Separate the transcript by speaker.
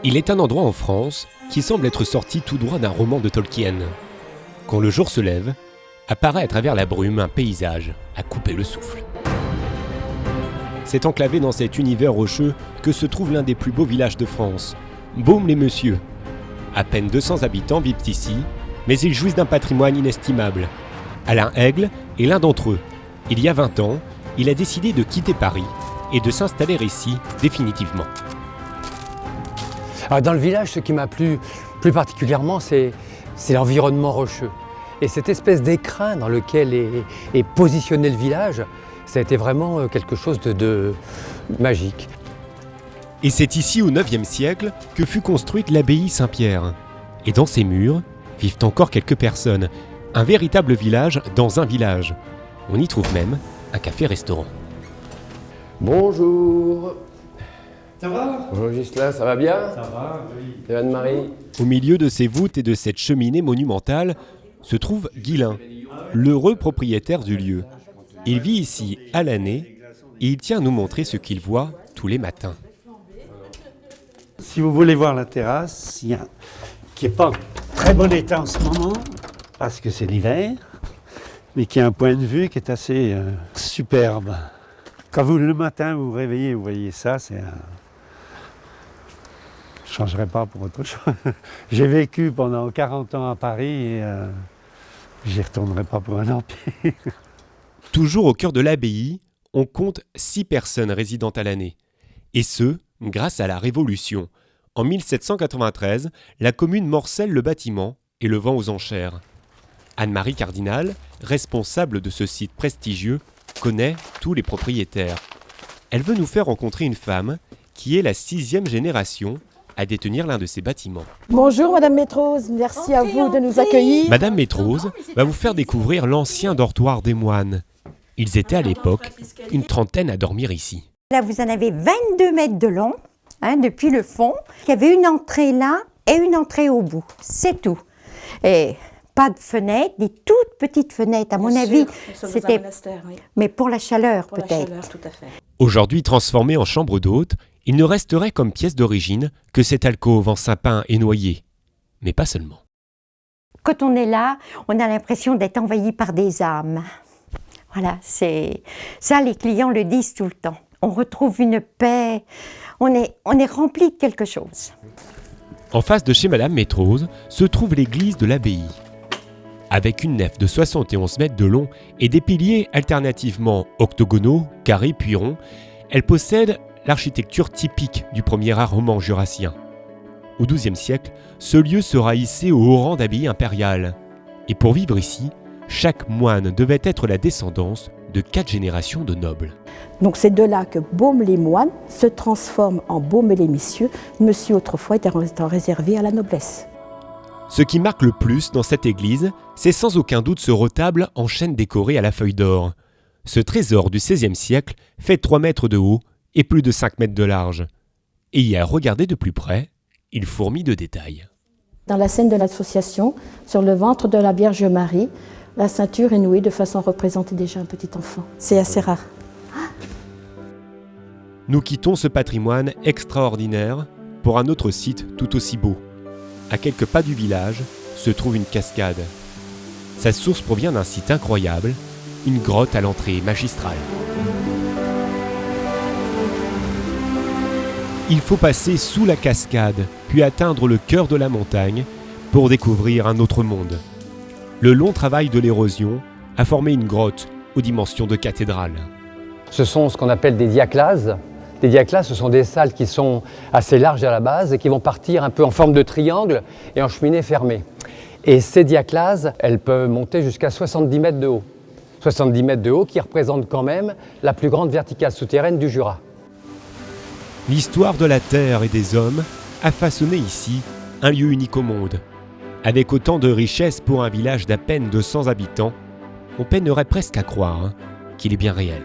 Speaker 1: Il est un endroit en France qui semble être sorti tout droit d'un roman de Tolkien. Quand le jour se lève, apparaît à travers la brume un paysage à couper le souffle. C'est enclavé dans cet univers rocheux que se trouve l'un des plus beaux villages de France, Baume-les-Messieurs. À peine 200 habitants vivent ici, mais ils jouissent d'un patrimoine inestimable. Alain Aigle est l'un d'entre eux. Il y a 20 ans, il a décidé de quitter Paris et de s'installer ici définitivement.
Speaker 2: Alors dans le village, ce qui m'a plu plus particulièrement, c'est l'environnement rocheux. Et cette espèce d'écrin dans lequel est positionné le village, ça a été vraiment quelque chose de magique.
Speaker 1: Et c'est ici au IXe siècle que fut construite l'abbaye Saint-Pierre. Et dans ses murs vivent encore quelques personnes. Un véritable village dans un village. On y trouve même un café-restaurant.
Speaker 2: Bonjour.
Speaker 3: Ça va?
Speaker 2: Bonjour Ghislain, ça va bien?
Speaker 3: Ça va, oui.
Speaker 2: Et Anne-Marie?
Speaker 1: Au milieu de ces voûtes et de cette cheminée monumentale se trouve Guilain, l'heureux propriétaire du lieu. Il vit ici à l'année et il tient à nous montrer ce qu'il voit tous les matins.
Speaker 3: Si vous voulez voir la terrasse, qui n'est pas en très bon état en ce moment, parce que c'est l'hiver, mais qui a un point de vue qui est assez superbe. Quand le matin vous vous réveillez, vous voyez ça, je ne changerai pas pour autre chose. J'ai vécu pendant 40 ans à Paris et j'y retournerai pas pour un empire.
Speaker 1: Toujours au cœur de l'abbaye, on compte 6 personnes résidant à l'année. Et ce, grâce à la Révolution. En 1793, la commune morcelle le bâtiment et le vend aux enchères. Anne-Marie Cardinal, responsable de ce site prestigieux, connaît tous les propriétaires. Elle veut nous faire rencontrer une femme qui est la 6e génération à détenir l'un de ces bâtiments.
Speaker 4: Bonjour Madame Métrose, merci à vous de nous accueillir.
Speaker 1: Madame Métrose va vous faire découvrir l'ancien dortoir des moines. Ils étaient à l'époque une trentaine à dormir ici.
Speaker 5: Là, vous en avez 22 mètres de long, depuis le fond. Il y avait une entrée là et une entrée au bout, c'est tout. Et pas de fenêtres, des toutes petites fenêtres, à mon avis. C'était, oui. Mais pour la chaleur
Speaker 4: Pour
Speaker 5: peut-être.
Speaker 4: la chaleur, tout à fait.
Speaker 1: Aujourd'hui transformé en chambre d'hôte, il ne resterait comme pièce d'origine que cette alcôve en sapin et noyer. Mais pas seulement.
Speaker 5: Quand on est là, on a l'impression d'être envahi par des âmes. Voilà, c'est ça, les clients le disent tout le temps. On retrouve une paix, on est rempli de quelque chose.
Speaker 1: En face de chez Madame Métrose se trouve l'église de l'abbaye. Avec une nef de 71 mètres de long et des piliers alternativement octogonaux, carrés puis ronds, elle possède l'architecture typique du premier art roman jurassien. Au XIIe siècle, ce lieu sera hissé au haut rang d'abbaye impériale. Et pour vivre ici, chaque moine devait être la descendance de 4 générations de nobles.
Speaker 4: Donc c'est de là que Baume-les-Moines se transforme en Baume-les-Messieurs. Monsieur autrefois était réservé à la noblesse.
Speaker 1: Ce qui marque le plus dans cette église, c'est sans aucun doute ce retable en chêne décoré à la feuille d'or. Ce trésor du XVIe siècle fait 3 mètres de haut et plus de 5 mètres de large. Et y à regarder de plus près, il fourmille de détails.
Speaker 4: Dans la scène de l'Association, sur le ventre de la Vierge Marie, la ceinture est nouée de façon à représenter déjà un petit enfant. C'est assez rare.
Speaker 1: Nous quittons ce patrimoine extraordinaire pour un autre site tout aussi beau. À quelques pas du village se trouve une cascade. Sa source provient d'un site incroyable, une grotte à l'entrée magistrale. Il faut passer sous la cascade, puis atteindre le cœur de la montagne pour découvrir un autre monde. Le long travail de l'érosion a formé une grotte aux dimensions de cathédrale.
Speaker 2: Ce sont ce qu'on appelle des diaclases. Les diaclases, ce sont des salles qui sont assez larges à la base et qui vont partir un peu en forme de triangle et en cheminée fermée. Et ces diaclases, elles peuvent monter jusqu'à 70 mètres de haut. 70 mètres de haut qui représentent quand même la plus grande verticale souterraine du Jura.
Speaker 1: L'histoire de la terre et des hommes a façonné ici un lieu unique au monde. Avec autant de richesses pour un village d'à peine 200 habitants, on peinerait presque à croire qu'il est bien réel.